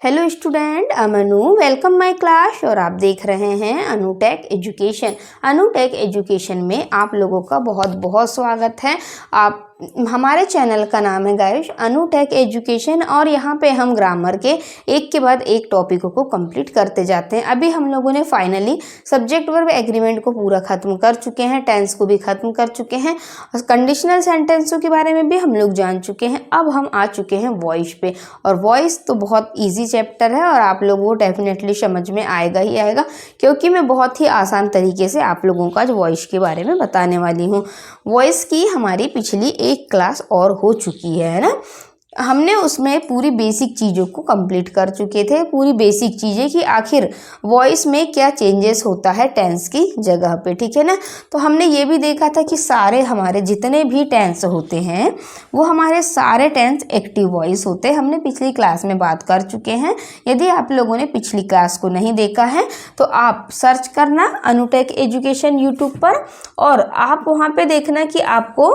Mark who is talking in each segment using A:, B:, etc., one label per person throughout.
A: Hello student, Anu welcome my class. और आप देख रहे हैं अनुटेक एजुकेशन। अनुटेक एजुकेशन में आप लोगों का बहुत बहुत स्वागत है। आप हमारे चैनल का नाम है गाइस अनुटेक एजुकेशन और यहाँ पे हम ग्रामर के एक के बाद एक टॉपिकों को कंप्लीट करते जाते हैं। अभी हम लोगों ने फाइनली सब्जेक्ट वर्ब एग्रीमेंट को पूरा खत्म कर चुके हैं, टेंस को भी खत्म कर चुके हैं और कंडीशनल सेंटेंसों के बारे में भी हम लोग जान चुके हैं। अब हम आ चुके हैं वॉइस पे, और वॉइस तो बहुत ईजी चैप्टर है और आप लोगों को डेफिनेटली समझ में आएगा ही आएगा, क्योंकि मैं बहुत ही आसान तरीके से आप लोगों को आज वॉइस के बारे में बताने वाली हूँ। वॉइस की हमारी पिछली एक क्लास और हो चुकी है ना। हमने उसमें पूरी बेसिक चीज़ों को कंप्लीट कर चुके थे, पूरी बेसिक चीज़ें कि आखिर वॉइस में क्या चेंजेस होता है टेंस की जगह पे, ठीक है ना। तो हमने ये भी देखा था कि सारे हमारे जितने भी टेंस होते हैं वो हमारे सारे टेंस एक्टिव वॉइस होते हैं। हमने पिछली क्लास में बात कर चुके हैं। यदि आप लोगों ने पिछली क्लास को नहीं देखा है तो आप सर्च करना अनुटेक एजुकेशन यूट्यूब पर, और आप वहाँ पे देखना कि आपको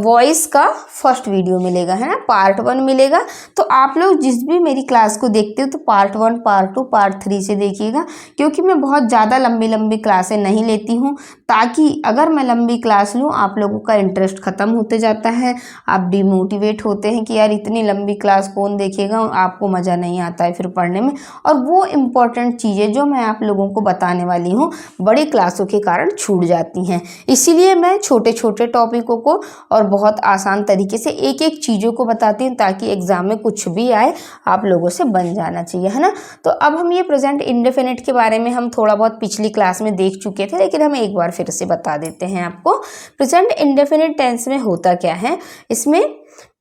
A: वॉइस का फर्स्ट वीडियो मिलेगा, है ना, पार्ट 1 मिलेगा। तो आप लोग जिस भी मेरी क्लास को देखते हो तो पार्ट 1, पार्ट 2, पार्ट 3 से देखिएगा, क्योंकि मैं बहुत ज़्यादा लंबी लंबी क्लासें नहीं लेती हूँ, ताकि अगर मैं लंबी क्लास लूँ आप लोगों का इंटरेस्ट ख़त्म होते जाता है, आप डिमोटिवेट होते हैं कि यार इतनी लंबी क्लास कौन देखेगा, आपको मज़ा नहीं आता है फिर पढ़ने में। और वो इम्पोर्टेंट चीज़ें जो मैं आप लोगों को बताने वाली हूँ बड़ी क्लासों के कारण छूट जाती हैं। इसीलिए मैं छोटे छोटे टॉपिकों को और बहुत आसान तरीके से एक एक चीज़ों को बताती हूँ, ताकि एग्जाम में कुछ भी आए आप लोगों से बन जाना चाहिए, है ना। तो अब हम ये प्रेजेंट इंडेफिनिट के बारे में हम थोड़ा बहुत पिछली क्लास में देख चुके थे, लेकिन हम एक बार फिर से बता देते हैं आपको। प्रेजेंट इंडेफिनिट टेंस में होता क्या है, इसमें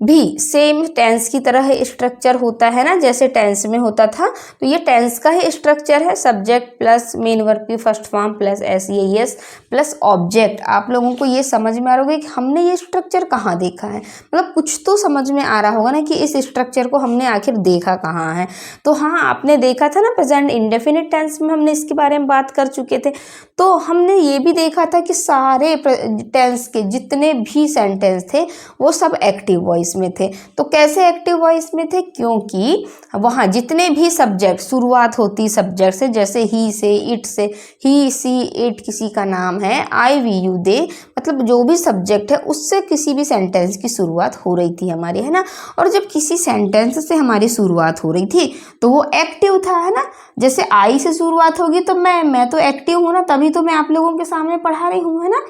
A: भी सेम टेंस की तरह स्ट्रक्चर होता है ना, जैसे टेंस में होता था। तो ये टेंस का ही स्ट्रक्चर है, सब्जेक्ट प्लस मेन वर्ब की first form plus S plus object. आप लोगों को ये समझ में आ रहा होगा कि हमने ये स्ट्रक्चर कहाँ देखा है, मतलब कुछ तो समझ में आ रहा होगा ना कि इस स्ट्रक्चर को हमने आखिर देखा कहाँ है। तो हाँ, आपने देखा था ना प्रेजेंट इंडेफिनिट टेंस में हमने इसके बारे में बात कर चुके थे। तो हमने ये भी देखा था कि सारे टेंस के जितने भी सेंटेंस थे वो सब एक्टिव वॉइस में थे। तो कैसे एक्टिव वॉइस में थे, क्योंकि वहाँ जितने भी सब्जेक्ट शुरुआत होती सब्जेक्ट से, जैसे ही से, इट से, ही सी इट किसी का नाम है, आई वी यू दे, मतलब जो भी सब्जेक्ट है उससे किसी भी सेंटेंस की शुरुआत हो रही थी हमारी, है ना। और जब किसी सेंटेंस से हमारी शुरुआत हो रही थी तो वो एक्टिव था, है ना। जैसे आई से शुरुआत होगी तो मैं तो एक्टिव हूँ ना, तभी तो मैं आप लोगों के सामने पढ़ा रही हूँ, है ना।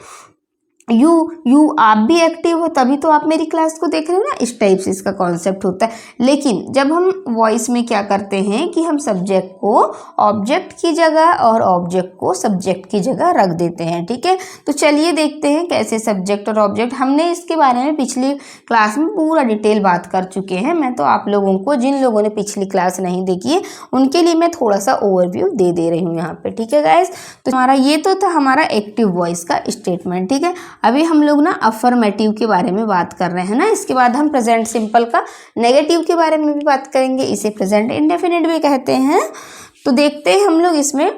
A: यू आप भी एक्टिव हो, तभी तो आप मेरी क्लास को देख रहे हो ना। इस टाइप से इसका कॉन्सेप्ट होता है। लेकिन जब हम वॉइस में क्या करते हैं कि हम सब्जेक्ट को ऑब्जेक्ट की जगह और ऑब्जेक्ट को सब्जेक्ट की जगह रख देते हैं, ठीक है। तो चलिए देखते हैं कैसे सब्जेक्ट और ऑब्जेक्ट, हमने इसके बारे में पिछली क्लास में पूरा डिटेल बात कर चुके हैं। मैं तो आप लोगों को, जिन लोगों ने पिछली क्लास नहीं देखी है उनके लिए मैं थोड़ा सा ओवरव्यू दे रही हूँ यहाँ पे, ठीक है गाइस। तो हमारा ये तो था हमारा एक्टिव वॉइस का स्टेटमेंट, ठीक है। अभी हम लोग ना अफर्मेटिव के बारे में बात कर रहे हैं ना। इसके बाद हम प्रेजेंट सिंपल का नेगेटिव के बारे में भी बात करेंगे, इसे प्रेजेंट इंडेफिनिट भी कहते हैं। तो देखते हैं हम लोग इसमें,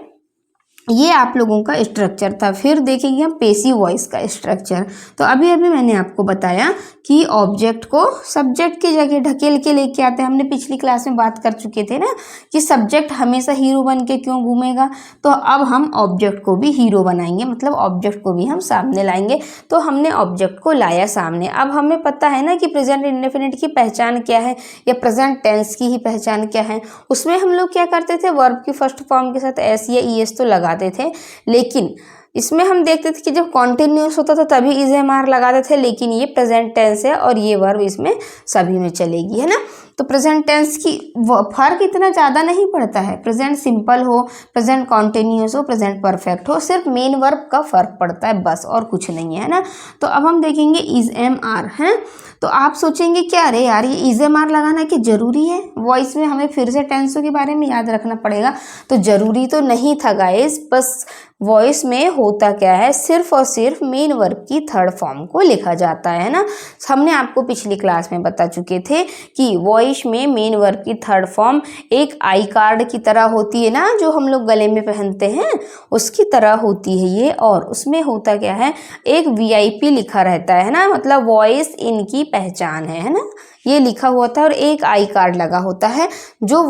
A: ये आप लोगों का स्ट्रक्चर था। फिर देखेंगे हम पेसिव वॉइस का स्ट्रक्चर। तो अभी मैंने आपको बताया कि ऑब्जेक्ट को सब्जेक्ट की जगह ढकेल के लेके आते हैं। हमने पिछली क्लास में बात कर चुके थे ना कि सब्जेक्ट हमेशा हीरो बन के क्यों घूमेगा। तो अब हम ऑब्जेक्ट को भी हीरो बनाएंगे, मतलब ऑब्जेक्ट को भी हम सामने लाएंगे। तो हमने ऑब्जेक्ट को लाया सामने। अब हमें पता है ना कि प्रेजेंट इंडेफिनिट की पहचान क्या है, या प्रेजेंट टेंस की ही पहचान क्या है। उसमें हम लोग क्या करते थे, वर्ब की फर्स्ट फॉर्म के साथ एस या ई एस तो लगाते थे, लेकिन इसमें हम देखते थे कि जब कॉन्टिन्यूस होता था तभी इज एम आर लगाते थे। लेकिन ये प्रेजेंट टेंस है और ये वर्ब इसमें सभी में चलेगी, है ना। तो प्रेजेंट टेंस की फर्क इतना ज़्यादा नहीं पड़ता है। प्रेजेंट सिंपल हो, प्रेजेंट कॉन्टिन्यूस हो, प्रेजेंट परफेक्ट हो, सिर्फ मेन वर्ब का फर्क पड़ता है बस, और कुछ नहीं है ना। तो अब हम देखेंगे इज एम आर है। तो आप सोचेंगे क्या, अरे यार ये इज एम आर लगाना कि ज़रूरी है वॉइस में, हमें फिर से टेंसों के बारे में याद रखना पड़ेगा। तो ज़रूरी तो नहीं था गाइस, बस वॉइस में होता क्या है, सिर्फ और सिर्फ मेन वर्ब की थर्ड फॉर्म को लिखा जाता है ना। हमने आपको पिछली क्लास में बता चुके थे कि वॉइस में मेन वर्ब की थर्ड फॉर्म एक आई कार्ड की तरह होती है ना, जो हम लोग गले में पहनते हैं उसकी तरह होती है ये। और उसमें होता क्या है, एक VIP लिखा रहता है ना, मतलब वॉइस इनकी पहचान है ना। ये लिखा हुआ था और एक आई कार्ड लगा होता है जो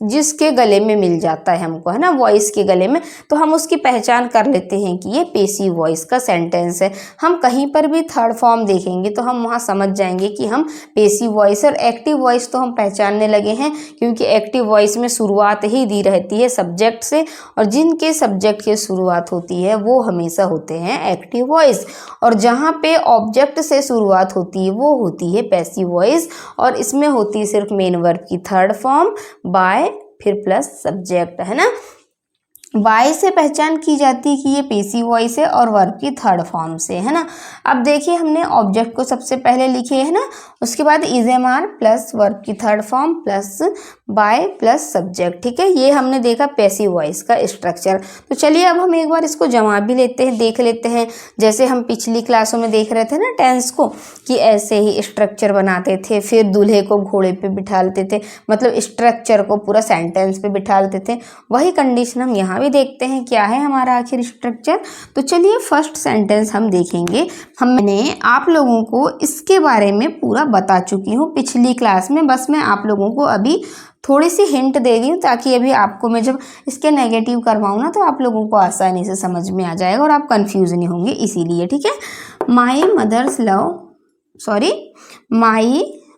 A: जिसके गले में मिल जाता है हमको, है ना, वॉइस के गले में, तो हम उसकी पहचान कर लेते हैं कि ये पेसिव वॉइस का सेंटेंस है। हम कहीं पर भी थर्ड फॉर्म देखेंगे तो हम वहाँ समझ जाएंगे कि हम पेसिव वॉइस और एक्टिव वॉइस तो हम पहचानने लगे हैं, क्योंकि एक्टिव वॉइस में शुरुआत ही दी रहती है सब्जेक्ट से, और जिनके सब्जेक्ट की शुरुआत होती है वो हमेशा होते हैं एक्टिव वॉइस, और जहाँ पे ऑब्जेक्ट से शुरुआत होती है वो होती है पैसिव वॉइस, और इसमें होती है सिर्फ मेन वर्ब की थर्ड फॉर्म बाय फिर प्लस सब्जेक्ट, है ना। बाय से पहचान की जाती है कि ये पेसिव वॉइस है और वर्ब की थर्ड फॉर्म से, है ना। अब देखिए हमने ऑब्जेक्ट को सबसे पहले लिखे है ना, उसके बाद is am are plus verb की third form plus by plus subject, ठीक है। ये हमने देखा पैसिव वॉइस का स्ट्रक्चर। तो चलिए अब हम एक बार इसको जमा भी लेते हैं, देख लेते हैं। जैसे हम पिछली क्लासों में देख रहे थे ना टेंस को, कि ऐसे ही स्ट्रक्चर बनाते थे, फिर दूल्हे को घोड़े पे बिठाते थे, मतलब स्ट्रक्चर को पूरा सेंटेंस पे बिठाते थे। वही कंडीशन हम यहाँ भी देखते हैं, क्या है हमारा आखिर स्ट्रक्चर। तो चलिए फर्स्ट सेंटेंस हम देखेंगे। हमने आप लोगों को इसके बारे में पूरा बता चुकी हूँ पिछली क्लास में, बस मैं आप लोगों को अभी थोड़ी सी हिंट दे रही हूँ ताकि अभी आपको मैं जब इसके नेगेटिव करवाऊँ ना तो आप लोगों को आसानी से समझ में आ जाएगा और आप कंफ्यूज नहीं होंगे, इसीलिए, ठीक है। My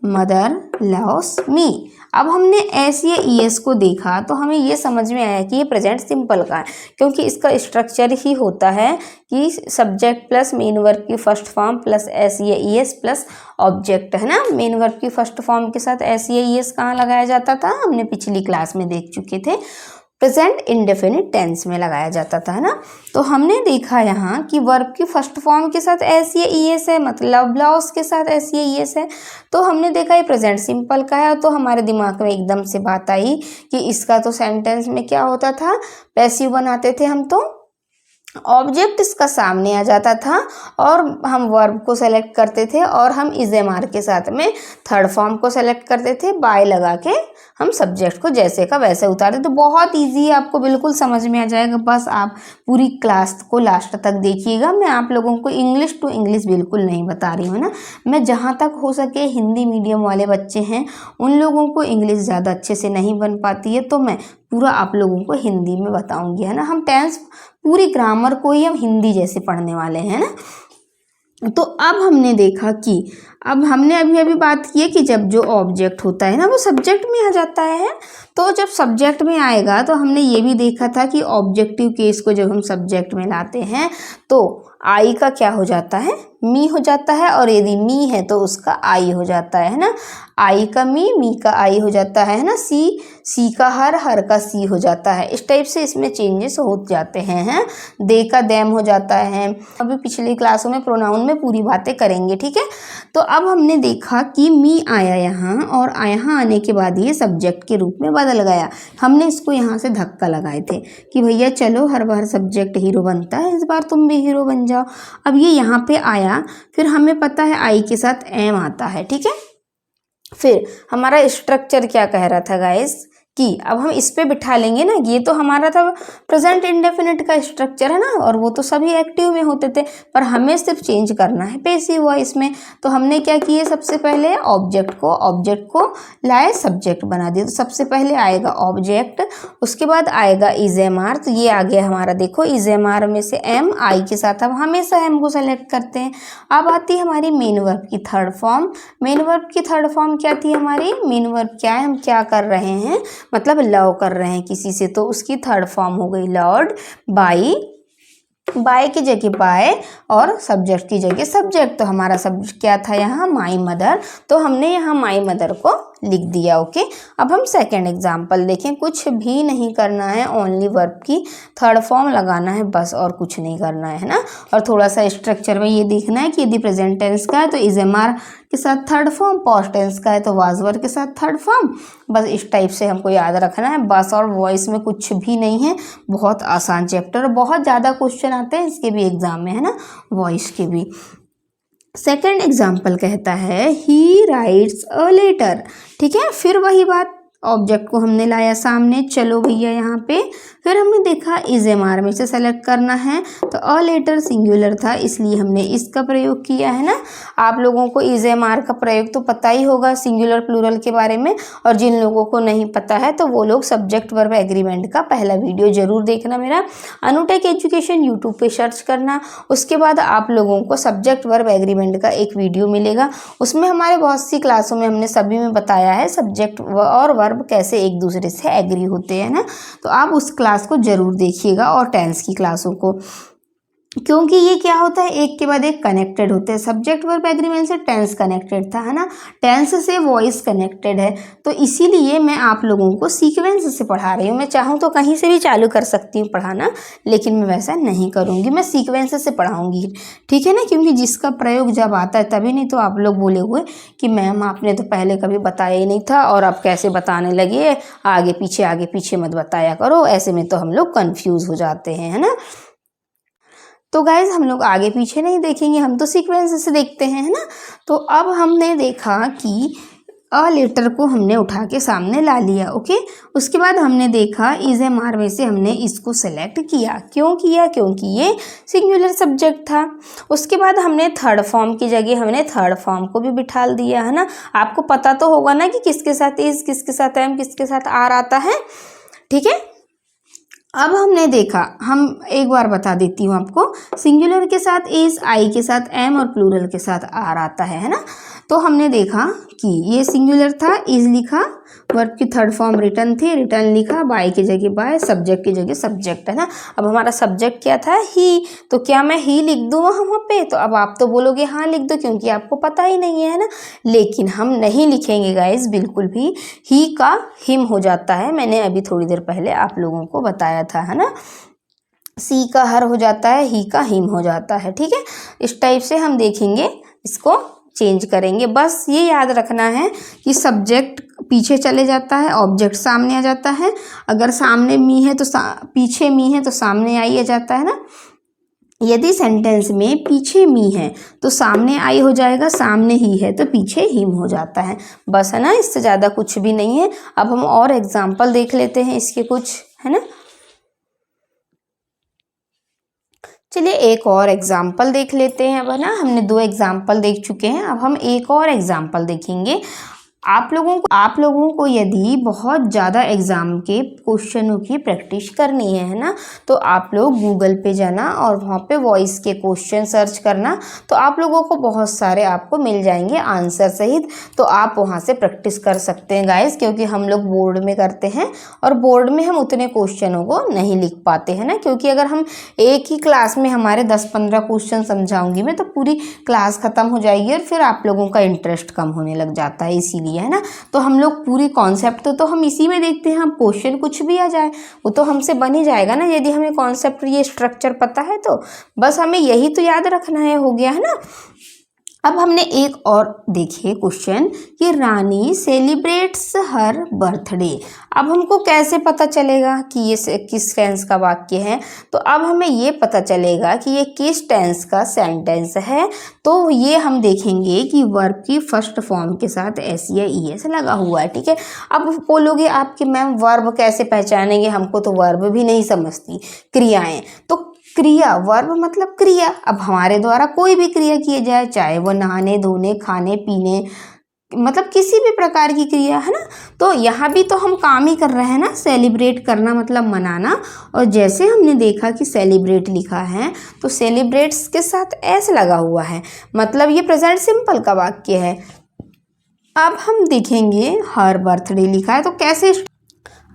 A: mother loves me. अब हमने एस या ईएस को देखा तो हमें ये समझ में आया कि ये प्रेजेंट सिंपल का है, क्योंकि इसका स्ट्रक्चर ही होता है कि सब्जेक्ट प्लस मेन वर्ब की फर्स्ट फॉर्म प्लस एस या ईएस प्लस ऑब्जेक्ट, है ना। मेन वर्ब की फर्स्ट फॉर्म के साथ एस या ईएस कहाँ लगाया जाता था, हमने पिछली क्लास में देख चुके थे, प्रेजेंट इंडेफिनिट टेंस में लगाया जाता था, है ना। तो हमने देखा यहाँ कि वर्ब की फर्स्ट फॉर्म के साथ एस या ईएस है, मतलब लव्स के साथ एस या ईएस है, तो हमने देखा ये प्रेजेंट सिंपल का है। तो हमारे दिमाग में एकदम से बात आई कि इसका तो सेंटेंस में क्या होता था, पैसिव बनाते थे हम, तो ऑब्जेक्ट इसका सामने आ जाता था और हम वर्ब को सेलेक्ट करते थे और हम इज एम आर के साथ में थर्ड फॉर्म को सेलेक्ट करते थे, बाय लगा के हम सब्जेक्ट को जैसे का वैसे उतारते। तो बहुत इजी है, आपको बिल्कुल समझ में आ जाएगा, बस आप पूरी क्लास को लास्ट तक देखिएगा। मैं आप लोगों को इंग्लिश टू इंग्लिश बिल्कुल नहीं बता रही हूँ ना, मैं जहाँ तक हो सके हिंदी मीडियम वाले बच्चे हैं उन लोगों को इंग्लिश ज़्यादा अच्छे से नहीं बन पाती है, तो मैं पूरा आप लोगों को हिंदी में बताऊँगी, है ना। हम टेंस पूरी ग्रामर को ही हम हिंदी जैसे पढ़ने वाले हैं ना। तो अब हमने देखा कि अब हमने अभी बात की है कि जब जो ऑब्जेक्ट होता है ना वो सब्जेक्ट में आ जाता है, तो जब सब्जेक्ट में आएगा तो हमने ये भी देखा था कि ऑब्जेक्टिव केस को जब हम सब्जेक्ट में लाते हैं तो आई का क्या हो जाता है, मी हो जाता है, और यदि मी है तो उसका आई हो जाता है ना। आई का मी का आई हो जाता है ना। सी का हर का सी हो जाता है। इस टाइप से इसमें चेंजेस हो जाते हैं। दे का देम हो जाता है। अभी पिछली क्लासों में प्रोनाउन में पूरी बातें करेंगे, ठीक है। तो अब हमने देखा कि मी आया यहाँ, और यहाँ आने के बाद ये सब्जेक्ट के रूप में बदल गया। हमने इसको यहाँ से धक्का लगाए थे कि भैया चलो हर बार सब्जेक्ट हीरो बनता है, इस बार तुम भी हीरो बन जाओ। अब ये यहाँ पे आया, फिर हमें पता है आई के साथ एम आता है, ठीक है। फिर हमारा स्ट्रक्चर क्या कह रहा था गाइस कि अब हम इस पे बिठा लेंगे ना, ये तो हमारा था प्रेजेंट इंडेफिनिट का स्ट्रक्चर है ना, और वो तो सभी एक्टिव में होते थे, पर हमें सिर्फ चेंज करना है पैसिव वॉइस में। तो हमने क्या किए, सबसे पहले ऑब्जेक्ट को लाए सब्जेक्ट बना दिया। तो सबसे पहले आएगा ऑब्जेक्ट, उसके बाद आएगा इज एम आर। तो ये आ गया हमारा, देखो इज एम आर में से एम, आई के साथ हम हमेशा एम को सेलेक्ट करते हैं। अब आती है हमारी मेन वर्ब की थर्ड फॉर्म। मेन वर्ब की थर्ड फॉर्म क्या थी हमारी, मेन वर्ब क्या है, हम क्या कर रहे हैं, मतलब लव कर रहे हैं किसी से, तो उसकी थर्ड फॉर्म हो गई लव्ड। बाय की जगह बाय और सब्जेक्ट की जगह सब्जेक्ट। तो हमारा सब्जेक्ट क्या था यहाँ, माई मदर, तो हमने यहाँ माई मदर को लिख दिया, ओके। अब हम सेकेंड एग्जाम्पल देखें। कुछ भी नहीं करना है, ओनली वर्ब की थर्ड फॉर्म लगाना है बस, और कुछ नहीं करना है ना। और थोड़ा सा स्ट्रक्चर में ये देखना है कि यदि प्रेजेंट टेंस का है तो इज एम आर के साथ थर्ड फॉर्म, पास्ट टेंस का है तो वाज वर के साथ थर्ड फॉर्म। बस इस टाइप से हमको याद रखना है बस, और वॉइस में कुछ भी नहीं है, बहुत आसान चैप्टर, बहुत ज़्यादा क्वेश्चन आते हैं इसके भी एग्जाम में, है ना, वॉइस के भी। सेकेंड एग्जाम्पल कहता है ही राइट्स अ लेटर, ठीक है। फिर वही बात, ऑब्जेक्ट को हमने लाया सामने, चलो भैया यहाँ पे। फिर हमने देखा इज एम आर में से सेलेक्ट करना है, तो अ लेटर सिंगुलर था इसलिए हमने इसका प्रयोग किया है ना। आप लोगों को इज एम आर का प्रयोग तो पता ही होगा सिंगुलर प्लूरल के बारे में, और जिन लोगों को नहीं पता है तो वो लोग सब्जेक्ट वर्ब एग्रीमेंट का पहला वीडियो जरूर देखना मेरा, अनुटेक एजुकेशन यूट्यूब पे सर्च करना। उसके बाद आप लोगों को सब्जेक्ट वर्ब एग्रीमेंट का एक वीडियो मिलेगा, उसमें हमारे बहुत सी क्लासों में हमने सभी में बताया है सब्जेक्ट और वर्ब कैसे एक दूसरे से एग्री होते हैं ना। तो आप उस क्लास को जरूर देखिएगा और टेंस की क्लासों को, क्योंकि ये क्या होता है एक के बाद एक कनेक्टेड होते हैं। सब्जेक्ट वर्ब एग्रीमेंट से टेंस कनेक्टेड था है ना, टेंस से वॉइस कनेक्टेड है, तो इसीलिए मैं आप लोगों को सीक्वेंस से पढ़ा रही हूँ। मैं चाहूँ तो कहीं से भी चालू कर सकती हूँ पढ़ाना, लेकिन मैं वैसा नहीं करूँगी, मैं सीक्वेंस से पढ़ाऊँगी, ठीक है ना। क्योंकि जिसका प्रयोग जब आता है तभी, नहीं तो आप लोग बोले हुए कि मैम आपने तो पहले कभी बताया ही नहीं था और अब कैसे बताने लगे, आगे पीछे मत बताया करो, ऐसे में तो हम लोग कन्फ्यूज़ हो जाते हैं, है ना। तो गाइज हम लोग आगे पीछे नहीं देखेंगे, हम तो सीक्वेंस से देखते हैं, है ना। तो अब हमने देखा कि अ लेटर को हमने उठा के सामने ला लिया, ओके। उसके बाद हमने देखा इज एम आर में से हमने इसको सेलेक्ट किया, क्यों किया, क्योंकि ये सिंगुलर सब्जेक्ट था। उसके बाद हमने थर्ड फॉर्म की जगह हमने थर्ड फॉर्म को भी बिठा दिया, है ना। आपको पता तो होगा ना कि किसके साथ इज, किसके साथ एम, किसके साथ आर आता है, ठीक है। अब हमने देखा, हम एक बार बता देती हूँ आपको, सिंगुलर के साथ इज, आई के साथ एम और प्लूरल के साथ आर आता है ना। तो हमने देखा कि ये सिंगुलर था, इज लिखा, वर्ब की थर्ड फॉर्म रिटर्न थी, रिटर्न लिखा, बाय की जगह बाय, सब्जेक्ट की जगह सब्जेक्ट, है ना। अब हमारा सब्जेक्ट क्या था, ही, तो क्या मैं ही लिख दूँ वहाँ पे, तो अब आप तो बोलोगे हाँ लिख दो क्योंकि आपको पता ही नहीं है ना। लेकिन हम नहीं लिखेंगे गाइज बिल्कुल भी, ही का हिम हो जाता है, मैंने अभी थोड़ी देर पहले आप लोगों को बताया था, है ना। सी का हर हो जाता है, ही का हिम हो जाता है, ठीक है। इस टाइप से हम देखेंगे, इसको चेंज करेंगे। बस ये याद रखना है कि सब्जेक्ट पीछे चले जाता है, ऑब्जेक्ट सामने आ जाता है। अगर सामने मी है तो पीछे मी है तो सामने आई आ जाता है ना। यदि सेंटेंस में पीछे मी है तो सामने आई हो जाएगा, सामने ही है तो पीछे हिम हो जाता है, बस, है ना। इससे ज़्यादा कुछ भी नहीं है। अब हम और एग्जाम्पल देख लेते हैं इसके कुछ, है ना। चलिए एक और एग्जाम्पल देख लेते हैं अब, है ना। हमने 2 एग्जाम्पल देख चुके हैं, अब हम एक और एग्जाम्पल देखेंगे। आप लोगों को यदि बहुत ज़्यादा एग्ज़ाम के क्वेश्चनों की प्रैक्टिस करनी है ना, तो आप लोग गूगल पे जाना और वहाँ पे वॉइस के क्वेश्चन सर्च करना, तो आप लोगों को बहुत सारे आपको मिल जाएंगे आंसर सहित, तो आप वहाँ से प्रैक्टिस कर सकते हैं गाइस। क्योंकि हम लोग बोर्ड में करते हैं और बोर्ड में हम उतने क्वेश्चनों को नहीं लिख पाते हैं ना, क्योंकि अगर हम एक ही क्लास में हमारे 10-15 क्वेश्चन समझाऊंगी मैं तो पूरी क्लास ख़त्म हो जाएगी और फिर आप लोगों का इंटरेस्ट कम होने लग जाता है, इसीलिए, है ना। तो हम लोग पूरी कॉन्सेप्ट तो हम इसी में देखते हैं, हम क्वेश्चन कुछ भी आ जाए वो तो हमसे बन ही जाएगा ना, यदि हमें कॉन्सेप्ट ये स्ट्रक्चर पता है तो बस हमें यही तो याद रखना है, हो गया, है ना। अब हमने एक और देखिए क्वेश्चन कि रानी सेलिब्रेट्स हर बर्थडे। अब हमको कैसे पता चलेगा कि ये किस टेंस का वाक्य है, तो अब हमें ये पता चलेगा कि ये किस टेंस का सेंटेंस है। तो ये हम देखेंगे कि वर्ब की फर्स्ट फॉर्म के साथ एस या ई एस लगा हुआ है, ठीक है। अब बोलोगे आपके मैम वर्ब कैसे पहचानेंगे, हमको तो वर्ब भी नहीं समझती, क्रियाएं, तो क्रिया, वर्ब मतलब क्रिया। अब हमारे द्वारा कोई भी क्रिया किए जाए, चाहे वो नहाने, धोने, खाने, पीने, मतलब किसी भी प्रकार की क्रिया, है ना। तो यहाँ भी तो हम काम ही कर रहे हैं ना, सेलिब्रेट करना मतलब मनाना। और जैसे हमने देखा कि सेलिब्रेट लिखा है तो सेलिब्रेट्स के साथ एस लगा हुआ है, मतलब ये प्रेजेंट सिंपल का वाक्य है। अब हम देखेंगे हर बर्थडे लिखा है तो कैसे,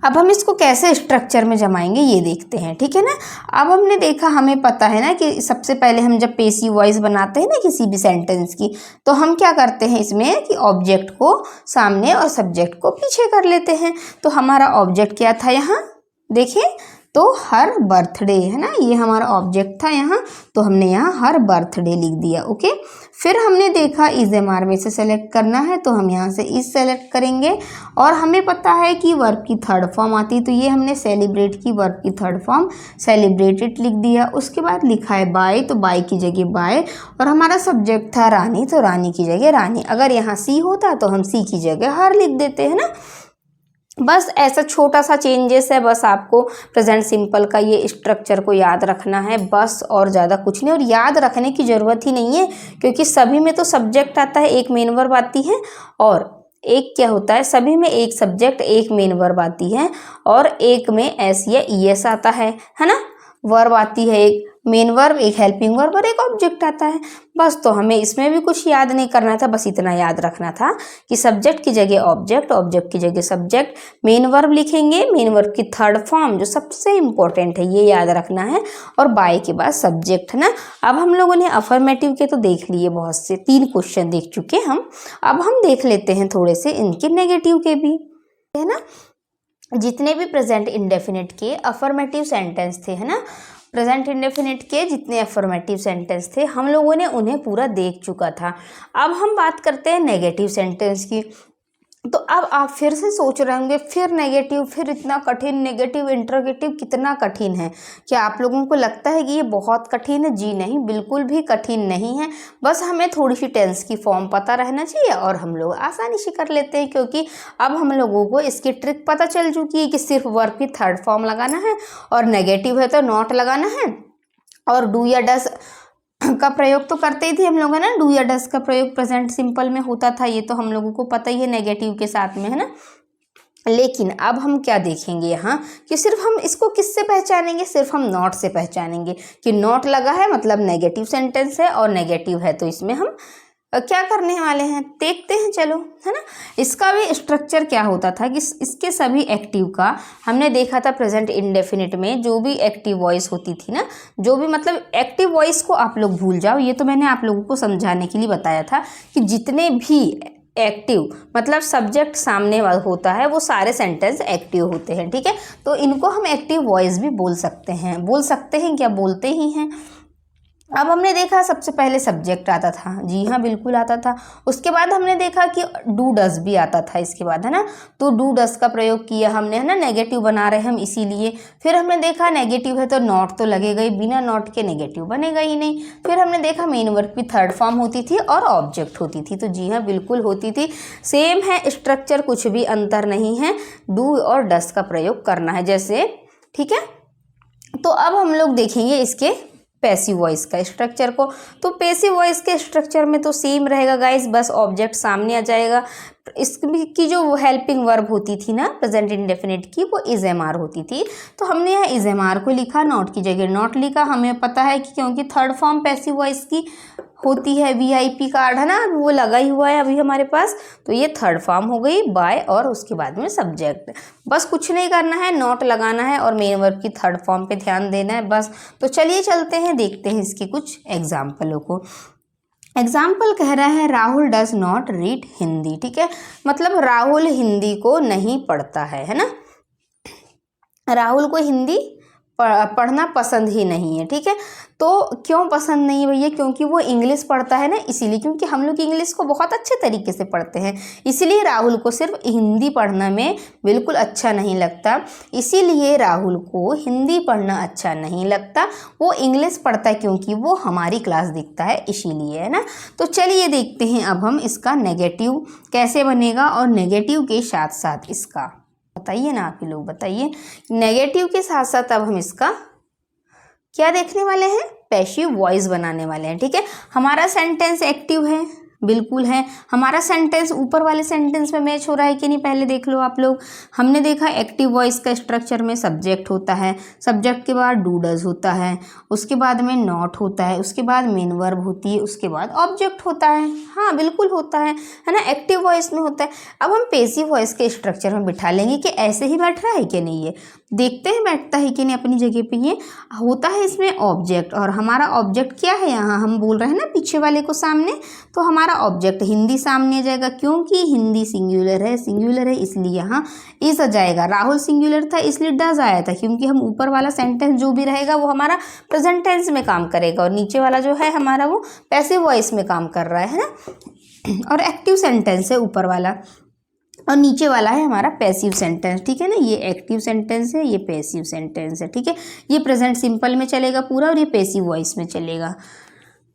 A: अब हम इसको कैसे स्ट्रक्चर में जमाएंगे ये देखते हैं, ठीक है ना। अब हमने देखा, हमें पता है ना कि सबसे पहले हम जब पेसिव वॉइस बनाते हैं ना किसी भी सेंटेंस की, तो हम क्या करते हैं इसमें कि ऑब्जेक्ट को सामने और सब्जेक्ट को पीछे कर लेते हैं। तो हमारा ऑब्जेक्ट क्या था यहाँ, देखिए, तो हर बर्थडे, है ना, ये हमारा ऑब्जेक्ट था यहाँ, तो हमने यहाँ हर बर्थडे लिख दिया, ओके। फिर हमने देखा इज एम आर में से सेलेक्ट करना है, तो हम यहाँ से इज सेलेक्ट करेंगे। और हमें पता है कि वर्ब की थर्ड फॉर्म आती, तो ये हमने सेलिब्रेट की वर्ब की थर्ड फॉर्म सेलिब्रेटेड लिख दिया। उसके बाद लिखा है बाय, तो बाय की जगह बाय, और हमारा सब्जेक्ट था रानी, तो रानी की जगह रानी। अगर यहाँ सी होता तो हम सी की जगह हर लिख देते हैं ना। बस ऐसा छोटा सा चेंजेस है, बस आपको प्रेजेंट सिंपल का ये स्ट्रक्चर को याद रखना है बस, और ज़्यादा कुछ नहीं। और याद रखने की ज़रूरत ही नहीं है, क्योंकि सभी में तो सब्जेक्ट आता है, एक मेन वर्ब आती है, और एक क्या होता है, सभी में एक सब्जेक्ट एक मेन वर्ब आती है, और एक में एस या ईएस आता है ना। वर्ब आती है एक मेन वर्ब, एक हेल्पिंग वर्ब और एक ऑब्जेक्ट आता है बस। तो हमें इसमें भी कुछ याद नहीं करना था, बस इतना याद रखना था कि सब्जेक्ट की जगह ऑब्जेक्ट, ऑब्जेक्ट की जगह सब्जेक्ट, मेन वर्ब लिखेंगे, मेन वर्ब की थर्ड फॉर्म जो सबसे इंपॉर्टेंट है ये याद रखना है, और बाय के बाद सब्जेक्ट है ना। अब हम लोगों ने अफर्मेटिव के तो देख लिए, बहुत से 3 क्वेश्चन देख चुके हम। अब हम देख लेते हैं थोड़े से इनके नेगेटिव के भी, है ना। जितने भी प्रेजेंट इंडेफिनिट के अफर्मेटिव सेंटेंस थे, है ना, प्रेजेंट इंडेफिनिट के जितने अफर्मेटिव सेंटेंस थे हम लोगों ने उन्हें पूरा देख चुका था। अब हम बात करते हैं नेगेटिव सेंटेंस की। तो अब आप फिर से सोच रहे होंगे, फिर नेगेटिव, फिर इतना कठिन, नेगेटिव इंटरोगेटिव कितना कठिन है। क्या आप लोगों को लगता है कि ये बहुत कठिन है? जी नहीं, बिल्कुल भी कठिन नहीं है। बस हमें थोड़ी सी टेंस की फॉर्म पता रहना चाहिए और हम लोग आसानी से कर लेते हैं, क्योंकि अब हम लोगों को इसकी ट्रिक पता चल चुकी है कि सिर्फ वर्ब की थर्ड फॉर्म लगाना है, और नेगेटिव है तो नॉट लगाना है, और डू या डस का प्रयोग तो करते ही थे हम लोग, है ना। डू या डस का प्रयोग प्रेजेंट सिंपल में होता था, ये तो हम लोगों को पता ही है नेगेटिव के साथ में, है ना। लेकिन अब हम क्या देखेंगे यहाँ कि सिर्फ हम इसको किससे पहचानेंगे, सिर्फ हम नॉट से पहचानेंगे कि नॉट लगा है मतलब नेगेटिव सेंटेंस है, और नेगेटिव है तो इसमें हम क्या करने वाले हैं देखते हैं, चलो, है ना। इसका भी स्ट्रक्चर क्या होता था कि इसके सभी एक्टिव का हमने देखा था प्रेजेंट इंडेफिनिट में, जो भी एक्टिव वॉइस होती थी ना, जो भी मतलब एक्टिव वॉइस को आप लोग भूल जाओ, ये तो मैंने आप लोगों को समझाने के लिए बताया था कि जितने भी एक्टिव मतलब सब्जेक्ट सामने वाला होता है वो सारे सेंटेंस एक्टिव होते हैं, ठीक है। तो इनको हम एक्टिव वॉइस भी बोल सकते हैं क्या, बोलते ही हैं। अब हमने देखा सबसे पहले सब्जेक्ट आता था, जी हाँ बिल्कुल आता था। उसके बाद हमने देखा कि डू डस भी आता था इसके बाद, है ना। तो डू डस का प्रयोग किया हमने, है ना, नेगेटिव बना रहे हम इसीलिए। फिर हमने देखा नेगेटिव है तो नॉट तो लगेगा ही, बिना नॉट के नेगेटिव बनेगा ही नहीं। फिर हमने देखा मेन वर्ब की थर्ड फॉर्म होती थी और ऑब्जेक्ट होती थी, तो जी हाँ बिल्कुल होती थी। सेम है स्ट्रक्चर, कुछ भी अंतर नहीं है, डू और डस का प्रयोग करना है जैसे, ठीक है। तो अब हम लोग देखेंगे इसके पैसिव वॉइस का स्ट्रक्चर को। तो पैसिव वॉइस के स्ट्रक्चर में तो सेम रहेगा गाइस, बस ऑब्जेक्ट सामने आ जाएगा। इसकी जो हेल्पिंग वर्ब होती थी ना प्रेजेंट इंडेफिनिट की, वो इज एम आर होती थी, तो हमने यहाँ इज एम आर को लिखा, नॉट की जगह नॉट लिखा। हमें पता है कि क्योंकि थर्ड फॉर्म पैसिव वॉइस की होती है, वीआईपी कार्ड, है ना, वो लगा ही हुआ है अभी हमारे पास, तो ये थर्ड फॉर्म हो गई बाय, और उसके बाद में सब्जेक्ट। बस कुछ नहीं करना है, नॉट लगाना है और मेन वर्ब की थर्ड फॉर्म पे ध्यान देना है बस। तो चलिए चलते हैं, देखते हैं इसके कुछ एग्जाम्पलों को। एग्जाम्पल कह रहा है Rahul does not read Hindi, ठीक है, मतलब राहुल हिंदी को नहीं पढ़ता है ना। राहुल को हिंदी पढ़ना पसंद ही नहीं है, ठीक है। तो क्यों पसंद नहीं है भैया, क्योंकि वो इंग्लिश पढ़ता है ना, इसीलिए, क्योंकि हम लोग इंग्लिश को बहुत अच्छे तरीके से पढ़ते हैं, इसीलिए राहुल को सिर्फ हिंदी पढ़ना में बिल्कुल अच्छा नहीं लगता, इसीलिए राहुल को हिंदी पढ़ना अच्छा नहीं लगता, वो इंग्लिश पढ़ता है क्योंकि वो हमारी क्लास देखता है इसीलिए, है ना। तो चलिए देखते हैं अब हम इसका नेगेटिव कैसे बनेगा, और नेगेटिव के साथ साथ इसका बताइए ना, आप ही लोग बताइए, नेगेटिव के साथ साथ अब हम इसका क्या देखने वाले हैं, पैसिव वॉइस बनाने वाले हैं, ठीक है। हमारा सेंटेंस एक्टिव है, बिल्कुल है। हमारा सेंटेंस ऊपर वाले सेंटेंस में मैच हो रहा है कि नहीं, पहले देख लो आप लोग। हमने देखा एक्टिव वॉइस का स्ट्रक्चर में सब्जेक्ट होता है, सब्जेक्ट के बाद डू डज होता है, उसके बाद में नॉट होता है, उसके बाद मेन वर्ब होती है, उसके बाद ऑब्जेक्ट होता है, हाँ बिल्कुल होता है ना, एक्टिव वॉइस में होता है। अब हम पैसिव वॉइस के स्ट्रक्चर में बिठा लेंगे कि ऐसे ही बैठ रहा है कि नहीं, ये देखते हैं बैठता है कि नहीं अपनी जगह पे। ये होता है इसमें ऑब्जेक्ट, और हमारा ऑब्जेक्ट क्या है, यहाँ हम बोल रहे हैं ना पीछे वाले को सामने, तो हमारा ऑब्जेक्ट हिंदी सामने आ जाएगा, क्योंकि हिंदी सिंगुलर है इसलिए यहाँ इज आ जाएगा। राहुल सिंगुलर था इसलिए डज आया था, क्योंकि हम ऊपर वाला सेंटेंस जो भी रहेगा वो हमारा प्रेजेंट टेंस में काम करेगा, और नीचे वाला जो है हमारा वो पैसिव वॉइस में काम कर रहा है ना। और एक्टिव सेंटेंस है ऊपर वाला, और नीचे वाला है हमारा पैसिव सेंटेंस, ठीक है ना। ये एक्टिव सेंटेंस है, ये पैसिव सेंटेंस है, ठीक है। ये प्रेजेंट सिंपल में चलेगा पूरा, और ये पैसिव वॉइस में चलेगा।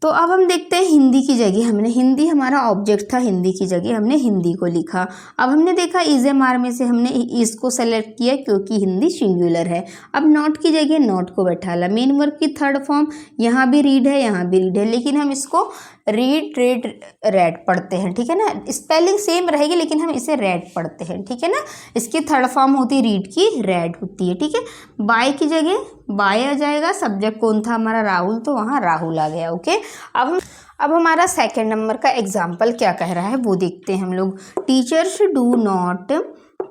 A: तो अब हम देखते हैं हिंदी की जगह हमने, हिंदी हमारा ऑब्जेक्ट था, हिंदी की जगह हमने हिंदी को लिखा। अब हमने देखा इज एम आर में से हमने इसको सेलेक्ट किया क्योंकि हिंदी सिंगुलर है। अब नॉट की जगह नॉट को बैठाला। मेन वर्ब की थर्ड फॉर्म यहाँ भी रीड है, यहाँ भी रीड है, लेकिन हम इसको रीड रेड रेड पढ़ते हैं, ठीक है ना। स्पेलिंग सेम रहेगी लेकिन हम इसे रेड पढ़ते हैं, ठीक है ना। इसकी थर्ड फॉर्म होती है रीड की, रेड होती है, ठीक है। बाय की जगह बाय आ जाएगा। सब्जेक्ट कौन था हमारा, राहुल, तो वहाँ राहुल आ गया, ओके। अब हमारा सेकंड नंबर का एग्जाम्पल क्या कह रहा है वो देखते हैं हम लोग। Teachers do not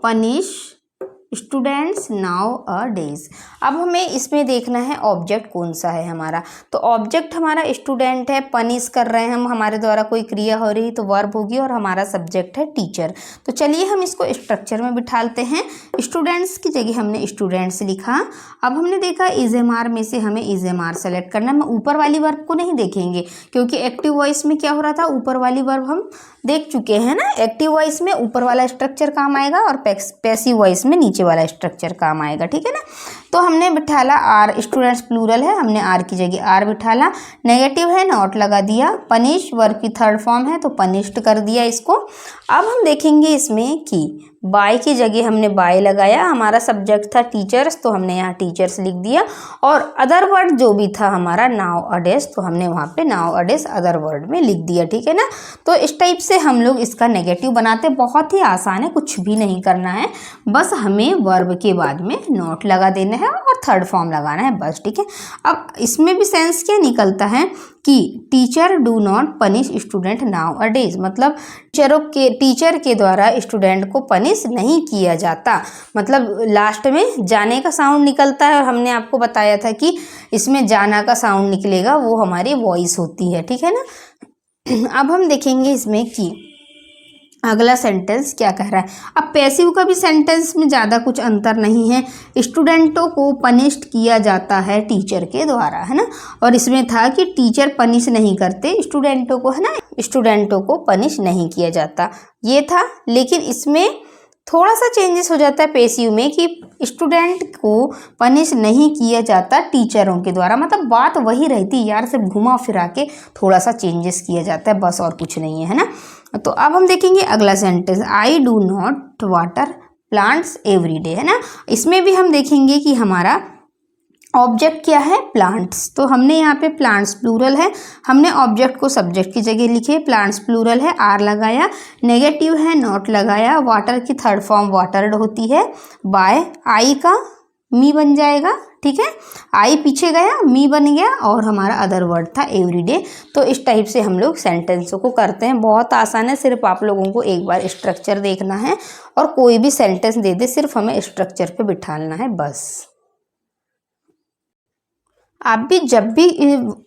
A: punish students now a days. अब हमें इसमें देखना है ऑब्जेक्ट कौन सा है हमारा। तो ऑब्जेक्ट हमारा स्टूडेंट है, पनिश कर रहे हैं हम, हमारे द्वारा कोई क्रिया हो रही तो वर्ब होगी, और हमारा सब्जेक्ट है टीचर। तो चलिए हम इसको स्ट्रक्चर में बिठालते हैं। स्टूडेंट्स की जगह हमने स्टूडेंट्स लिखा। अब हमने देखा इज एम आर में से हमें इज एम आर सेलेक्ट करना। हम ऊपर वाली वर्ब को नहीं देखेंगे क्योंकि एक्टिव वॉइस में क्या हो रहा था, ऊपर वाली वर्ब हम देख चुके हैं ना। एक्टिव वॉइस में ऊपर वाला स्ट्रक्चर काम आएगा और पैसिव वॉइस में नीचे वाला स्ट्रक्चर काम आएगा, ठीक है ना। तो हमने बिठाला आर, स्टूडेंट्स प्लूरल है, हमने आर की जगह आर बिठाला। नेगेटिव है, नॉट लगा दिया। पनिश वर्ब की थर्ड फॉर्म है तो पनिश्ड कर दिया इसको। अब हम देखेंगे इसमें कि बाय की जगह हमने बाय लगाया। हमारा सब्जेक्ट था टीचर्स तो हमने यहाँ टीचर्स लिख दिया, और अदर वर्ड जो भी था हमारा नाउ अ डेज तो हमने वहाँ पे नाउ अ डेज अदर वर्ड में लिख दिया, ठीक है ना। तो इस टाइप से हम लोग इसका नेगेटिव बनाते। बहुत ही आसान है, कुछ भी नहीं करना है, बस हमें वर्ब के बाद में नॉट लगा देना है और थर्ड फॉर्म लगाना है बस, ठीक है। अब इसमें भी सेंस क्या निकलता है कि teacher do not punish student now a days, मतलब टीचर के द्वारा स्टूडेंट को पनिश नहीं किया जाता। मतलब लास्ट में जाने का साउंड निकलता है, और हमने आपको बताया था कि इसमें जाना का साउंड निकलेगा, वो हमारी वॉइस होती है, ठीक है ना। अब हम देखेंगे इसमें कि अगला सेंटेंस क्या कह रहा है। अब पैसिव का भी सेंटेंस में ज़्यादा कुछ अंतर नहीं है। स्टूडेंटों को पनिश्ड किया जाता है टीचर के द्वारा, है ना। और इसमें था कि टीचर पनिश नहीं करते स्टूडेंटों को, है ना, स्टूडेंटों को पनिश नहीं किया जाता, ये था। लेकिन इसमें थोड़ा सा चेंजेस हो जाता है पैसिव में कि स्टूडेंट को पनिश नहीं किया जाता टीचरों के द्वारा। मतलब बात वही रहती यार, सिर्फ घुमा फिरा के थोड़ा सा चेंजेस किया जाता है, बस और कुछ नहीं है ना। तो अब हम देखेंगे अगला sentence, I do not water plants every day, है ना। इसमें भी हम देखेंगे कि हमारा ऑब्जेक्ट क्या है, प्लांट्स। तो हमने यहाँ पे प्लांट्स प्लूरल है, हमने ऑब्जेक्ट को सब्जेक्ट की जगह लिखे, प्लांट्स प्लूरल है, आर लगाया। नेगेटिव है, नॉट लगाया। वाटर की थर्ड फॉर्म वाटर्ड होती है। बाय, आई का मी बन जाएगा, ठीक है। आई पीछे गया, मी बन गया, और हमारा अदर वर्ड था एवरीडे। तो इस टाइप से हम लोग सेंटेंसों को करते हैं। बहुत आसान है, सिर्फ आप लोगों को एक बार स्ट्रक्चर देखना है, और कोई भी सेंटेंस दे दे सिर्फ हमें स्ट्रक्चर पे बिठाना है बस। आप भी जब भी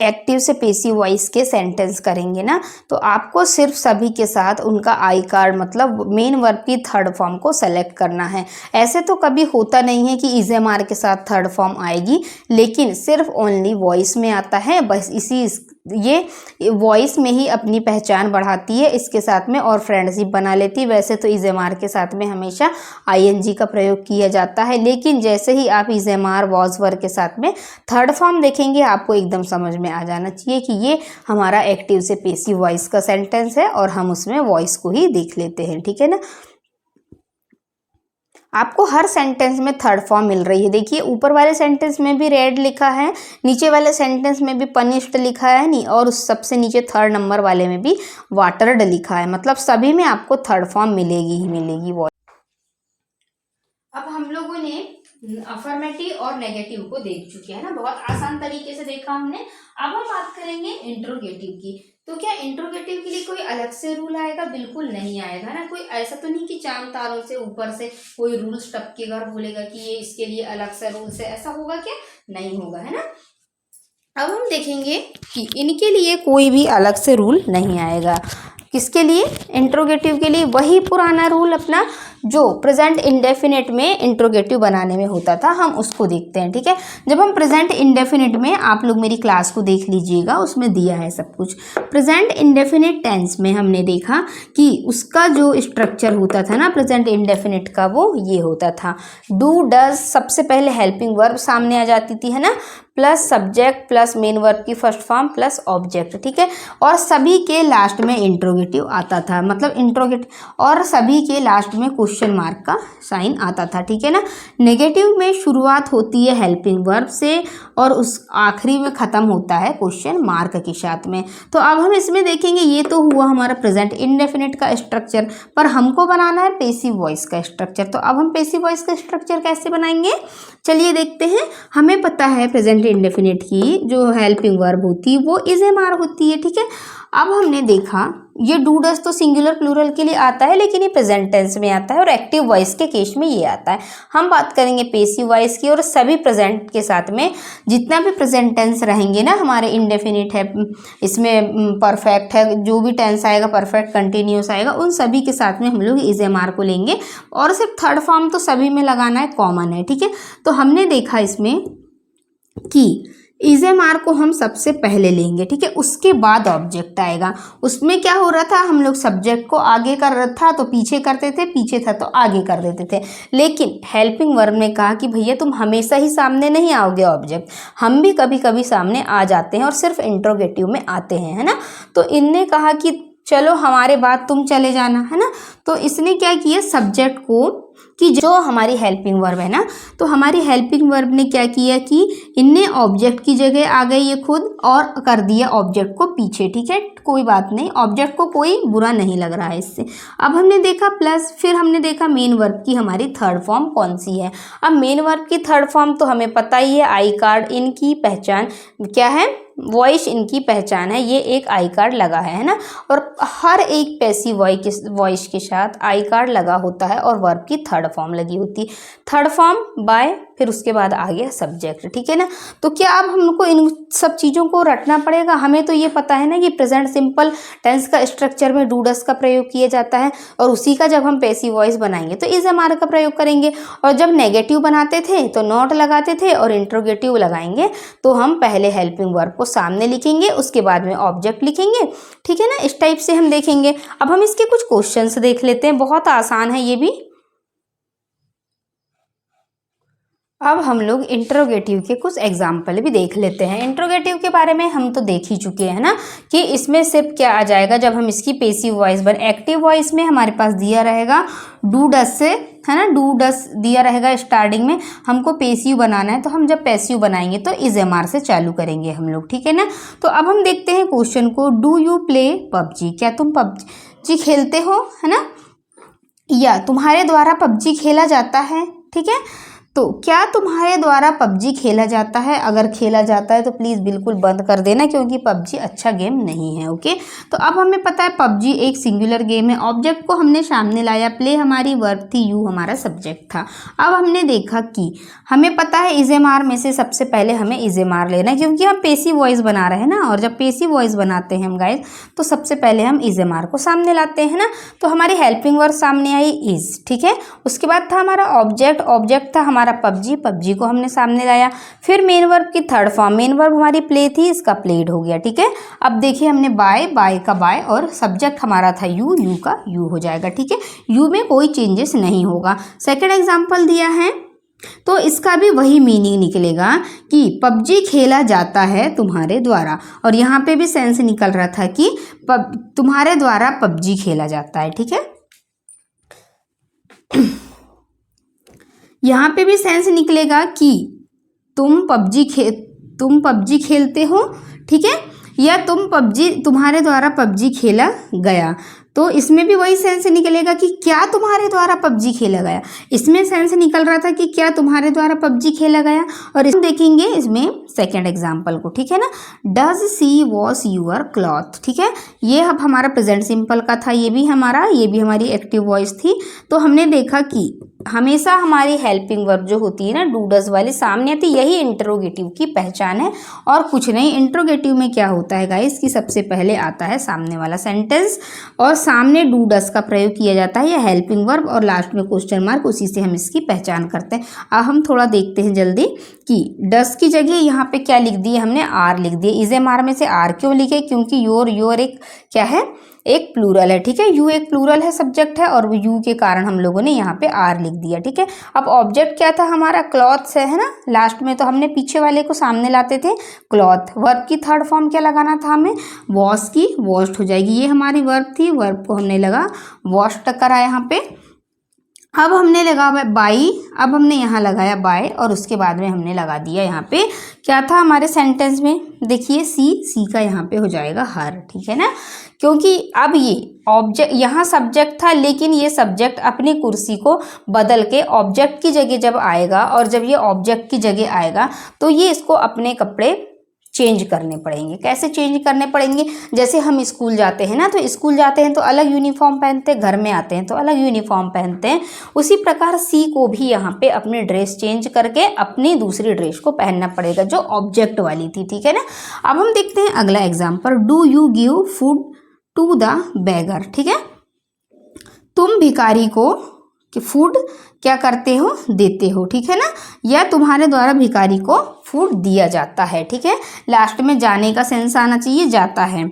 A: एक्टिव से पैसिव वॉइस के सेंटेंस करेंगे ना, तो आपको सिर्फ सभी के साथ उनका आई कार्ड, मतलब मेन वर्ब की थर्ड फॉर्म को सेलेक्ट करना है। ऐसे तो कभी होता नहीं है कि इज एम आर के साथ थर्ड फॉर्म आएगी, लेकिन सिर्फ ओनली वॉइस में आता है बस। ये वॉइस में ही अपनी पहचान बढ़ाती है इसके साथ में, और फ्रेंडशिप बना लेती है। वैसे तो इज एम आर के साथ में हमेशा आईएनजी का प्रयोग किया जाता है, लेकिन जैसे ही आप is am are was verb के साथ में थर्ड फॉर्म देखेंगे, आपको एकदम समझ में आ जाना चाहिए कि ये हमारा एक्टिव से पैसिव वॉइस का सेंटेंस है, और हम उसमें वॉइस को ही देख लेते हैं, ठीक है ना। आपको हर सेंटेंस में थर्ड फॉर्म मिल रही है। देखिए ऊपर वाले सेंटेंस में भी रेड लिखा है, नीचे वाले सेंटेंस में भी पनिश्ड लिखा है नहीं, और उस सबसे नीचे थर्ड नंबर वाले में भी वाटर्ड लिखा है। मतलब सभी में आपको थर्ड फॉर्म मिलेगी ही मिलेगी। अब हम लोगों ने अफर्मेटिव और नेगेटिव को देख चुके हैं ना, बहुत आसान तरीके से देखा हमने। अब हम बात करेंगे इंट्रोगेटिव की। तो क्या इंट्रोगेटिव के लिए कोई अलग से रूल आएगा? बिल्कुल नहीं आएगा ना। कोई ऐसा तो नहीं कि चांद तारों से ऊपर से कोई रूल्स टपकेगा और बोलेगा कि ये इसके लिए अलग से रूल्स है, ऐसा होगा क्या? नहीं होगा, है ना। अब हम देखेंगे कि इनके लिए कोई भी अलग से रूल नहीं आएगा। किसके लिए? इंट्रोगेटिव के लिए वही पुराना रूल अपना जो प्रेजेंट इंडेफिनिट में इंट्रोगेटिव बनाने में होता था, हम उसको देखते हैं, ठीक है। जब हम प्रेजेंट इंडेफिनिट में, आप लोग मेरी क्लास को देख लीजिएगा, उसमें दिया है सब कुछ। प्रेजेंट इंडेफिनिट टेंस में हमने देखा कि उसका जो स्ट्रक्चर होता था ना प्रेजेंट इंडेफिनिट का, वो ये होता था। डू, डज, सबसे पहले हेल्पिंग वर्ब सामने आ जाती थी, है ना। Plus subject plus main verb की फर्स्ट फॉर्म प्लस ऑब्जेक्ट, ठीक है। और सभी के लास्ट में इंट्रोगेटिव आता था, मतलब इंट्रोगेटिव, और सभी के लास्ट में क्वेश्चन मार्क का साइन आता था, ठीक है ना। नेगेटिव में शुरुआत होती है हेल्पिंग वर्ब से और उस आखिरी में ख़त्म होता है क्वेश्चन मार्क के साथ में। तो अब हम इसमें देखेंगे, ये तो हुआ हमारा प्रेजेंट इंडेफिनिट का स्ट्रक्चर, पर हमको बनाना है पेसिव वॉइस का स्ट्रक्चर। तो अब हम पेसिव वॉइस का स्ट्रक्चर कैसे बनाएंगे, चलिए देखते हैं। हमें पता है प्रेजेंट इंडेफिनिट की जो हेल्पिंग वर्ब होती है वो इज एम आर होती है, ठीक है। अब हमने देखा ये डू डज तो सिंगुलर प्लूरल के लिए आता है, लेकिन ये प्रेजेंट टेंस में आता है और एक्टिव वॉइस के केस में ये आता है। हम बात करेंगे पेसिव वॉइस की, और सभी प्रेजेंट के साथ में जितना भी प्रेजेंट टेंस रहेंगे ना हमारे, इंडेफिनिट है, इसमें परफेक्ट है, जो भी टेंस आएगा परफेक्ट कंटिन्यूस आएगा, उन सभी के साथ में हम लोग इज एम आर को लेंगे। और सिर्फ थर्ड फॉर्म तो सभी में लगाना है, कॉमन है, ठीक है। तो हमने देखा इसमें कि इज एम आर को हम सबसे पहले लेंगे, ठीक है, उसके बाद ऑब्जेक्ट आएगा। उसमें क्या हो रहा था, हम लोग सब्जेक्ट को आगे कर रहा था तो पीछे करते थे, पीछे था तो आगे कर देते थे। लेकिन हेल्पिंग वर्ब ने कहा कि भैया तुम हमेशा ही सामने नहीं आओगे ऑब्जेक्ट, हम भी कभी कभी सामने आ जाते हैं और सिर्फ इंट्रोगेटिव में आते हैं, है ना। तो इनने कहा कि चलो हमारे बाद तुम चले जाना, है ना। तो इसने क्या किया, सब्जेक्ट को, कि जो हमारी हेल्पिंग वर्ब है ना, तो हमारी हेल्पिंग वर्ब ने क्या किया कि इनने ऑब्जेक्ट की जगह आ गई ये खुद और कर दिया ऑब्जेक्ट को पीछे, ठीक है। कोई बात नहीं, ऑब्जेक्ट को कोई बुरा नहीं लग रहा है इससे। अब हमने देखा प्लस, फिर हमने देखा मेन वर्ब की हमारी थर्ड फॉर्म कौन सी है। अब मेन वर्ब की थर्ड फॉर्म तो हमें पता ही है, आई कार्ड। इनकी पहचान क्या है, वॉइस इनकी पहचान है, ये एक आई कार्ड लगा है ना। और हर एक पैसिव वॉइस के साथ आई कार्ड लगा होता है और वर्ब की थर्ड फॉर्म लगी होती है। थर्ड फॉर्म बाय, फिर उसके बाद आ गया सब्जेक्ट, ठीक है ना। तो क्या अब हमको इन सब चीज़ों को रटना पड़ेगा, हमें तो ये पता है ना कि प्रेजेंट सिंपल टेंस का स्ट्रक्चर में डू डज का प्रयोग किया जाता है, और उसी का जब हम पैसिव वॉइस बनाएंगे तो इज एम आर का प्रयोग करेंगे। और जब नेगेटिव बनाते थे तो नॉट लगाते थे, और इंट्रोगेटिव लगाएंगे तो हम पहले हेल्पिंग वर्ब को सामने लिखेंगे, उसके बाद में ऑब्जेक्ट लिखेंगे, ठीक है ना। इस टाइप से हम देखेंगे। अब हम इसके कुछ क्वेश्चंस देख लेते हैं, बहुत आसान है ये भी। अब हम लोग इंट्रोगेटिव के कुछ एग्जाम्पल भी देख लेते हैं। इंट्रोगेटिव के बारे में हम तो देख ही चुके हैं ना, कि इसमें सिर्फ क्या आ जाएगा, जब हम इसकी पेसिव वॉइस एक्टिव वॉइस में हमारे पास दिया रहेगा डू डज से, है ना, डू डज दिया रहेगा स्टार्टिंग में। हमको पेसिव बनाना है, तो हम जब पेसिव बनाएंगे तो इज एम आर से चालू करेंगे हम लोग, ठीक है ना। तो अब हम देखते हैं क्वेश्चन को, डू यू प्ले पबजी, क्या तुम पबजी खेलते हो, है ना, या तुम्हारे द्वारा पबजी खेला जाता है, ठीक है। तो क्या तुम्हारे द्वारा पबजी खेला जाता है, अगर खेला जाता है तो प्लीज़ बिल्कुल बंद कर देना, क्योंकि पबजी अच्छा गेम नहीं है, ओके। तो अब हमें पता है पबजी एक सिंगुलर गेम है, ऑब्जेक्ट को हमने सामने लाया, प्ले हमारी वर्ब थी, यू हमारा सब्जेक्ट था। अब हमने देखा कि हमें पता है इज एम आर में से सबसे पहले हमें इज एम आर लेना है, क्योंकि हम पेसिव वॉइस बना रहे हैं ना, और जब पेसिव वॉइस बनाते हैं हम गाइस, तो सबसे पहले हम इज एम आर को सामने लाते हैं ना। तो हमारी हेल्पिंग वर्ब सामने आई इज, ठीक है। उसके बाद था हमारा ऑब्जेक्ट था हमारा पबजी को हमने सामने लाया। फिर मेन वर्ब की थर्ड फॉर्म, मेन वर्ब हमारी प्ले थी, इसका प्लेड हो गया, ठीक है। अब देखिए हमने बाय का बाय, और सब्जेक्ट हमारा था यू का यू हो जाएगा, ठीक है। यू में कोई चेंजेस नहीं होगा। सेकंड एग्जांपल दिया है, तो इसका भी वही मीनिंग निकलेगा कि पबजी खेला जाता है तुम्हारे द्वारा, और यहाँ पे भी सेंस निकल रहा था कि तुम्हारे द्वारा पबजी खेला जाता है, ठीक है। यहाँ पे भी सेंस निकलेगा कि तुम पबजी खेलते हो, ठीक है, या तुम्हारे द्वारा पबजी खेला गया। तो इसमें भी वही सेंस निकलेगा कि क्या तुम्हारे द्वारा पबजी खेला गया। इसमें सेंस निकल रहा था कि क्या तुम्हारे द्वारा पबजी खेला गया। और इसमें देखेंगे इसमें सेकंड एग्जांपल को, ठीक है ना, does she wash your cloth, ठीक है। ये अब हमारा प्रेजेंट सिंपल का था, ये भी हमारी एक्टिव वॉइस थी। तो हमने देखा कि हमेशा हमारी हेल्पिंग वर्ब जो होती है ना डू डज वाली सामने आती, यही इंट्रोगेटिव की पहचान है और कुछ नहीं। इंट्रोगेटिव में क्या होता है गाइस कि सबसे पहले आता है सामने वाला सेंटेंस, और सामने डू डज का प्रयोग किया जाता है, या हेल्पिंग वर्ब, और लास्ट में क्वेश्चन मार्क, उसी से हम इसकी पहचान करते हैं। अब हम थोड़ा देखते हैं जल्दी कि डज की जगह यहाँ पे क्या लिख दिए हमने, आर लिख दिए। इज एम आर में से आर क्यों लिखे, क्योंकि योर एक क्या है, एक प्लूरल है, ठीक है। यू एक प्लूरल है, सब्जेक्ट है, और यू के कारण हम लोगों ने यहाँ पे आर लिख दिया, ठीक है। अब ऑब्जेक्ट क्या था हमारा, क्लॉथ्स है ना। लास्ट में तो हमने पीछे वाले को सामने लाते थे, क्लॉथ। वर्ब की थर्ड फॉर्म क्या लगाना था हमें, वॉश की, वॉश्ड हो जाएगी। ये हमारी वर्ब थी, वर्ब को हमने लगा वॉश्ड करा यहाँ पे। अब हमने लगा बाई, अब हमने यहाँ लगाया बाय, और उसके बाद में हमने लगा दिया यहाँ पे क्या था हमारे सेंटेंस में, देखिए सी का यहाँ पे हो जाएगा हर, ठीक है ना। क्योंकि अब ये ऑब्जेक्ट, यहाँ सब्जेक्ट था, लेकिन ये सब्जेक्ट अपनी कुर्सी को बदल के ऑब्जेक्ट की जगह जब आएगा, और जब ये ऑब्जेक्ट की जगह आएगा तो ये इसको अपने कपड़े चेंज करने पड़ेंगे। कैसे चेंज करने पड़ेंगे, जैसे हम स्कूल जाते हैं ना, तो स्कूल जाते हैं तो अलग यूनिफॉर्म पहनते हैं, घर में आते हैं तो अलग यूनिफॉर्म पहनते हैं। उसी प्रकार सी को भी यहाँ पे अपनी ड्रेस चेंज करके अपनी दूसरी ड्रेस को पहनना पड़ेगा जो ऑब्जेक्ट वाली थी, ठीक है ना। अब हम देखते हैं अगला example, do you give food to the beggar, ठीक है। तुम भिखारी को कि फूड क्या करते हो, देते हो, ठीक है ना, या तुम्हारे द्वारा भिखारी को फूड दिया जाता है, ठीक है। लास्ट में जाने का सेंस आना चाहिए, जाता है।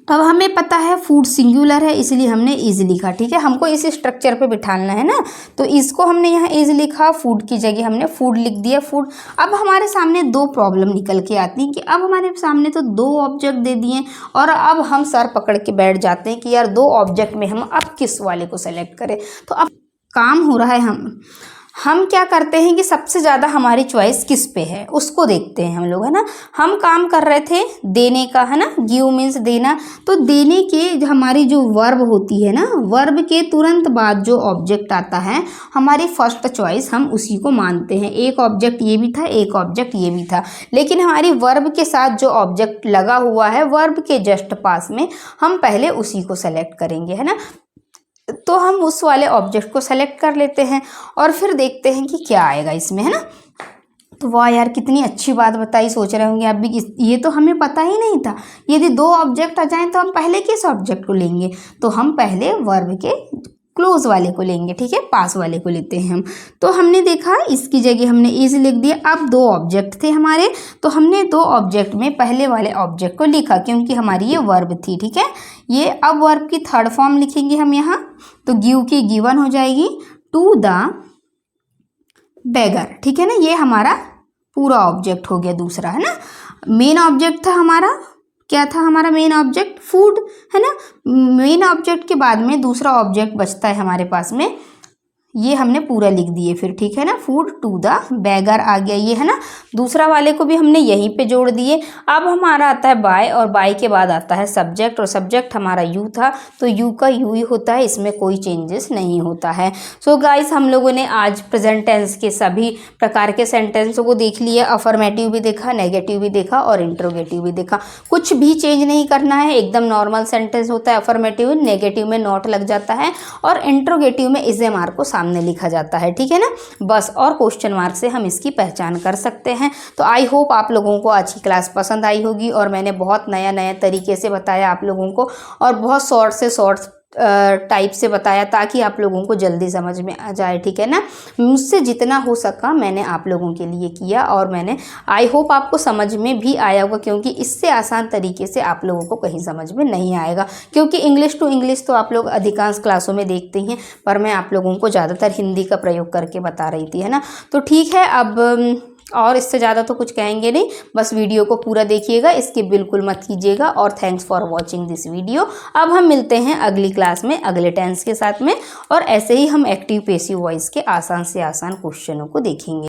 A: अब हमें पता है फूड सिंगुलर है, इसलिए हमने इज लिखा, ठीक है। हमको इस स्ट्रक्चर पे बिठाना है ना, तो इसको हमने यहाँ इज लिखा, फूड की जगह हमने फूड लिख दिया, फूड। अब हमारे सामने दो प्रॉब्लम निकल के आती हैं कि अब हमारे सामने तो दो ऑब्जेक्ट दे दिए, और अब हम सर पकड़ के बैठ जाते हैं कि यार दो ऑब्जेक्ट में हम अब किस वाले को सेलेक्ट करें। तो अब काम हो रहा है, हम क्या करते हैं कि सबसे ज़्यादा हमारी चॉइस किस पे है उसको देखते हैं हम लोग, है ना। हम काम कर रहे थे देने का, है ना, गिव मीन्स देना। तो देने के हमारी जो वर्ब होती है ना, वर्ब के तुरंत बाद जो ऑब्जेक्ट आता है हमारी फर्स्ट चॉइस, हम उसी को मानते हैं। एक ऑब्जेक्ट ये भी था, एक ऑब्जेक्ट ये भी था, लेकिन हमारी वर्ब के साथ जो ऑब्जेक्ट लगा हुआ है वर्ब के जस्ट पास में, हम पहले उसी को सेलेक्ट करेंगे, है ना। तो हम उस वाले ऑब्जेक्ट को सेलेक्ट कर लेते हैं और फिर देखते हैं कि क्या आएगा इसमें, है ना। तो वाह यार कितनी अच्छी बात बताई, सोच रहे होंगे आप भी, ये तो हमें पता ही नहीं था। यदि दो ऑब्जेक्ट आ जाएं तो हम पहले किस ऑब्जेक्ट को लेंगे, तो हम पहले वर्ब के क्लोज वाले को लेंगे, ठीक है, पास वाले को लेते हैं हम। तो हमने देखा इसकी जगह हमने इज लिख दिया। अब दो ऑब्जेक्ट थे हमारे, तो हमने दो ऑब्जेक्ट में पहले वाले ऑब्जेक्ट को लिखा क्योंकि हमारी ये वर्ब थी, ठीक है। ये अब वर्ब की थर्ड फॉर्म लिखेंगे हम यहाँ, तो गिव की गिवन हो जाएगी टू द बेगर, ठीक है ना। ये हमारा पूरा ऑब्जेक्ट हो गया दूसरा, है ना। मेन ऑब्जेक्ट था हमारा, क्या था हमारा मेन ऑब्जेक्ट, फूड, है ना। मेन ऑब्जेक्ट के बाद में दूसरा ऑब्जेक्ट बचता है हमारे पास में, ये हमने पूरा लिख दिए फिर, ठीक है ना। फूड टू द बेगर आ गया ये, है ना। दूसरा वाले को भी हमने यहीं पे जोड़ दिए। अब हमारा आता है बाय, और बाय के बाद आता है सब्जेक्ट, और सब्जेक्ट हमारा यू था, तो यू का यू ही होता है, इसमें कोई चेंजेस नहीं होता है। सो गाइस, हम लोगों ने आज प्रेजेंट टेंस के सभी प्रकार के सेंटेंसों को देख लिया। अफर्मेटिव भी देखा, नेगेटिव भी देखा, और इंट्रोगेटिव भी देखा। कुछ भी चेंज नहीं करना है, एकदम नॉर्मल सेंटेंस होता है। अफर्मेटिव नेगेटिव में नॉट लग जाता है, और इंट्रोगेटिव में इज एम आर को सामने लिखा जाता है, ठीक है ना, बस। और क्वेश्चन मार्क से हम इसकी पहचान कर सकते हैं। तो आई होप आप लोगों को आज की क्लास पसंद आई होगी, और मैंने बहुत नया नया तरीके से बताया आप लोगों को, और बहुत शॉर्ट से शॉर्ट टाइप से बताया ताकि आप लोगों को जल्दी समझ में आ जाए, ठीक है ना। मुझसे जितना हो सका मैंने आप लोगों के लिए किया, और मैंने आई होप आपको समझ में भी आया होगा, क्योंकि इससे आसान तरीके से आप लोगों को कहीं समझ में नहीं आएगा। क्योंकि इंग्लिश टू इंग्लिश तो आप लोग अधिकांश क्लासों में देखते हैं, पर मैं आप लोगों को ज़्यादातर हिंदी का प्रयोग करके बता रही थी, है ना। तो ठीक है, अब और इससे ज़्यादा तो कुछ कहेंगे नहीं, बस वीडियो को पूरा देखिएगा, इसकी बिल्कुल मत कीजिएगा। और thanks for watching this video. अब हम मिलते हैं अगली क्लास में अगले टेंस के साथ में, और ऐसे ही हम एक्टिव पैसिव वॉइस के आसान से आसान क्वेश्चनों को देखेंगे।